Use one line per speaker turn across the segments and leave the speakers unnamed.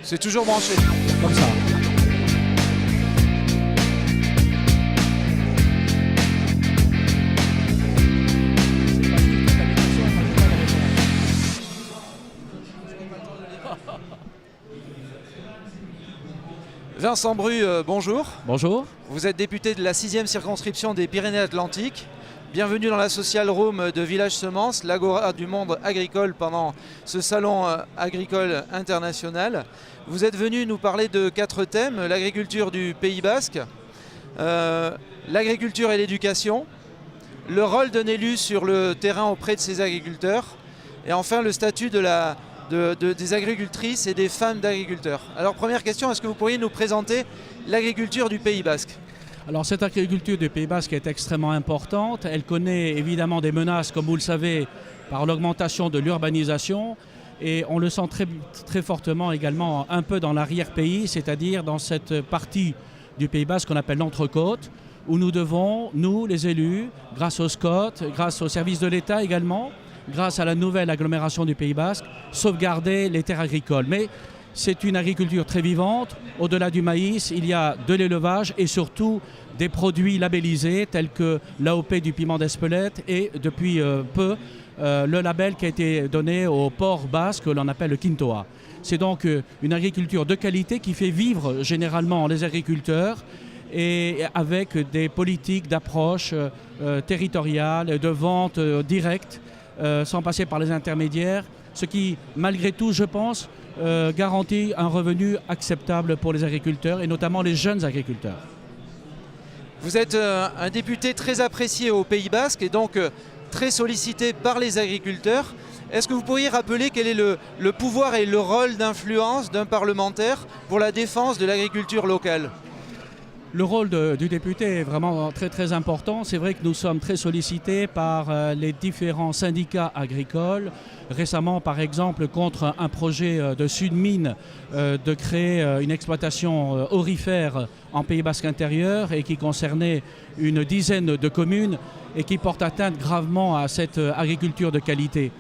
C'est toujours branché.
Comme ça.
Vincent Bru, bonjour.
Bonjour.
Vous êtes député de la 6e circonscription des Pyrénées-Atlantiques. Bienvenue dans la Social Room de Village Semences, l'agora du monde agricole pendant ce salon agricole international. Vous êtes venu nous parler de 4 thèmes: l'agriculture du Pays Basque, l'agriculture et l'éducation, le rôle d'un élu sur le terrain auprès de ses agriculteurs, et enfin le statut des agricultrices et des femmes d'agriculteurs. Alors première question, est-ce que vous pourriez nous présenter l'agriculture du Pays Basque ?
Alors cette agriculture du Pays Basque est extrêmement importante. Elle connaît évidemment des menaces, comme vous le savez, par l'augmentation de l'urbanisation. Et on le sent très fortement également un peu dans l'arrière-pays, c'est-à-dire dans cette partie du Pays Basque qu'on appelle l'Entrecôte, où nous devons, nous les élus, grâce aux SCOT, grâce aux services de l'État également, grâce à la nouvelle agglomération du Pays Basque, sauvegarder les terres agricoles. Mais c'est une agriculture très vivante. Au-delà du maïs, il y a de l'élevage et surtout des produits labellisés tels que l'AOP du piment d'Espelette et depuis peu le label qui a été donné au porc basque que l'on appelle le Quintoa. C'est donc une agriculture de qualité qui fait vivre généralement les agriculteurs et avec des politiques d'approche territoriale, de vente directe, sans passer par les intermédiaires, ce qui, malgré tout, je pense, garantit un revenu acceptable pour les agriculteurs et notamment les jeunes agriculteurs.
Vous êtes un député très apprécié au Pays Basque et donc très sollicité par les agriculteurs. Est-ce que vous pourriez rappeler quel est le pouvoir et le rôle d'influence d'un parlementaire pour la défense de l'agriculture locale ?
Le rôle du député est vraiment très important. C'est vrai que nous sommes très sollicités par les différents syndicats agricoles. Récemment, par exemple, contre un projet de Sudmine de créer une exploitation aurifère en Pays Basque intérieur et qui concernait une dizaine de communes et qui porte atteinte gravement à cette agriculture de qualité.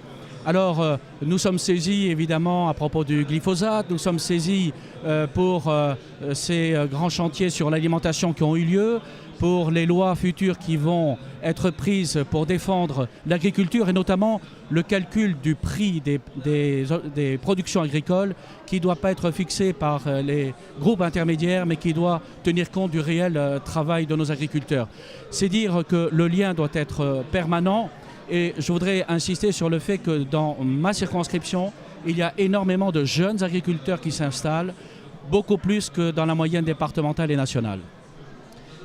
Alors, nous sommes saisis évidemment à propos du glyphosate, nous sommes saisis pour ces grands chantiers sur l'alimentation qui ont eu lieu, pour les lois futures qui vont être prises pour défendre l'agriculture et notamment le calcul du prix des productions agricoles qui ne doit pas être fixé par les groupes intermédiaires mais qui doit tenir compte du réel travail de nos agriculteurs. C'est dire que le lien doit être permanent. Et je voudrais insister sur le fait que dans ma circonscription, il y a énormément de jeunes agriculteurs qui s'installent, beaucoup plus que dans la moyenne départementale et nationale.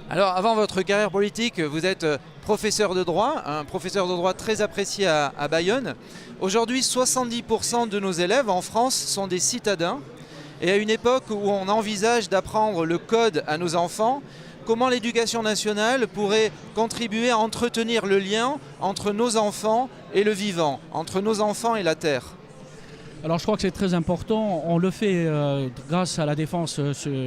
Alors avant votre carrière politique, vous êtes professeur de droit, un professeur de droit très apprécié à Bayonne. Aujourd'hui, 70% de nos élèves en France sont des citadins. Et à une époque où on envisage d'apprendre le code à nos enfants, comment l'éducation nationale pourrait contribuer à entretenir le lien entre nos enfants et le vivant, entre nos enfants et la terre ?
Alors je crois que c'est très important. On le fait grâce à la défense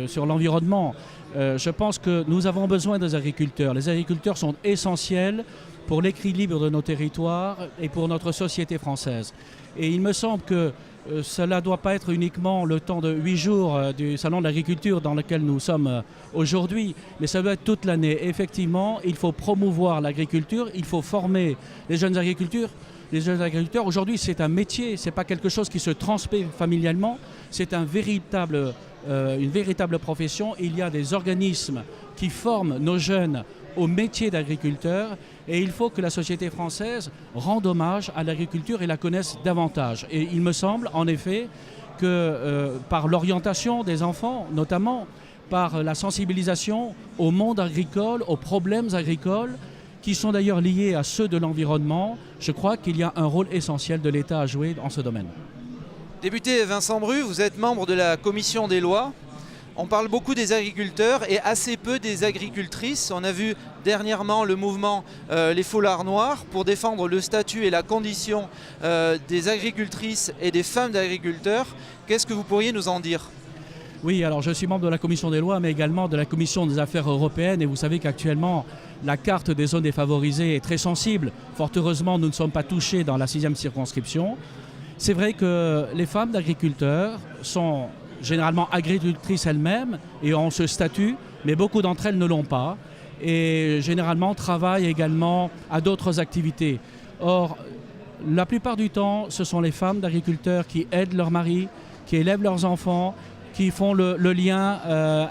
sur l'environnement. Je pense que nous avons besoin des agriculteurs. Les agriculteurs sont essentiels pour l'équilibre de nos territoires et pour notre société française. Et il me semble que cela ne doit pas être uniquement le temps de 8 jours du Salon de l'agriculture dans lequel nous sommes aujourd'hui, mais ça doit être toute l'année. Effectivement, il faut promouvoir l'agriculture, il faut former les jeunes agriculteurs. Les jeunes agriculteurs, aujourd'hui, c'est un métier, ce n'est pas quelque chose qui se transmet familialement, c'est une véritable profession. Il y a des organismes qui forment nos jeunes au métier d'agriculteur et il faut que la société française rende hommage à l'agriculture et la connaisse davantage. Et il me semble en effet que par l'orientation des enfants, notamment par la sensibilisation au monde agricole, aux problèmes agricoles, qui sont d'ailleurs liés à ceux de l'environnement, je crois qu'il y a un rôle essentiel de l'État à jouer dans ce domaine.
Député Vincent Bru, vous êtes membre de la commission des lois. On parle beaucoup des agriculteurs et assez peu des agricultrices. On a vu dernièrement le mouvement Les Foulards Noirs pour défendre le statut et la condition des agricultrices et des femmes d'agriculteurs. Qu'est-ce que vous pourriez nous en dire ?
Oui, alors je suis membre de la commission des lois, mais également de la commission des affaires européennes. Et vous savez qu'actuellement, la carte des zones défavorisées est très sensible. Fort heureusement, nous ne sommes pas touchés dans la 6e circonscription. C'est vrai que les femmes d'agriculteurs sont généralement agricultrices elles-mêmes et ont ce statut, mais beaucoup d'entre elles ne l'ont pas et généralement travaillent également à d'autres activités. Or, la plupart du temps, ce sont les femmes d'agriculteurs qui aident leurs maris, qui élèvent leurs enfants, qui font le lien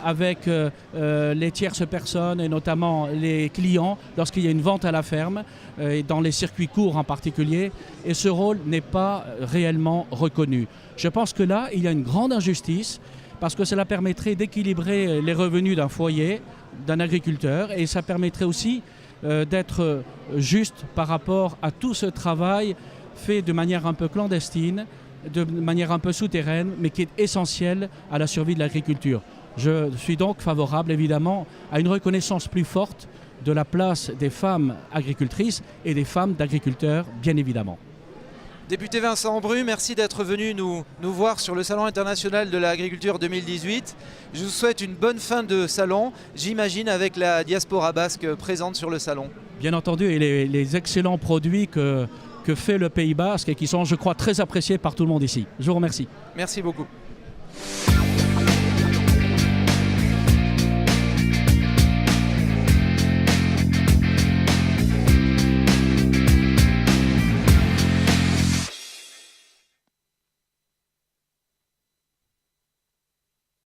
avec les tierces personnes et notamment les clients lorsqu'il y a une vente à la ferme, et dans les circuits courts en particulier, et ce rôle n'est pas réellement reconnu. Je pense que là, il y a une grande injustice parce que cela permettrait d'équilibrer les revenus d'un foyer, d'un agriculteur, et ça permettrait aussi d'être juste par rapport à tout ce travail fait de manière un peu clandestine, de manière un peu souterraine, mais qui est essentielle à la survie de l'agriculture. Je suis donc favorable, évidemment, à une reconnaissance plus forte de la place des femmes agricultrices et des femmes d'agriculteurs, bien évidemment.
Député Vincent Bru, merci d'être venu nous voir sur le Salon international de l'agriculture 2018. Je vous souhaite une bonne fin de salon, j'imagine avec la diaspora basque présente sur le salon.
Bien entendu, et les excellents produits que fait le Pays Basque et qui sont, je crois, très appréciés par tout le monde ici. Je vous remercie.
Merci beaucoup.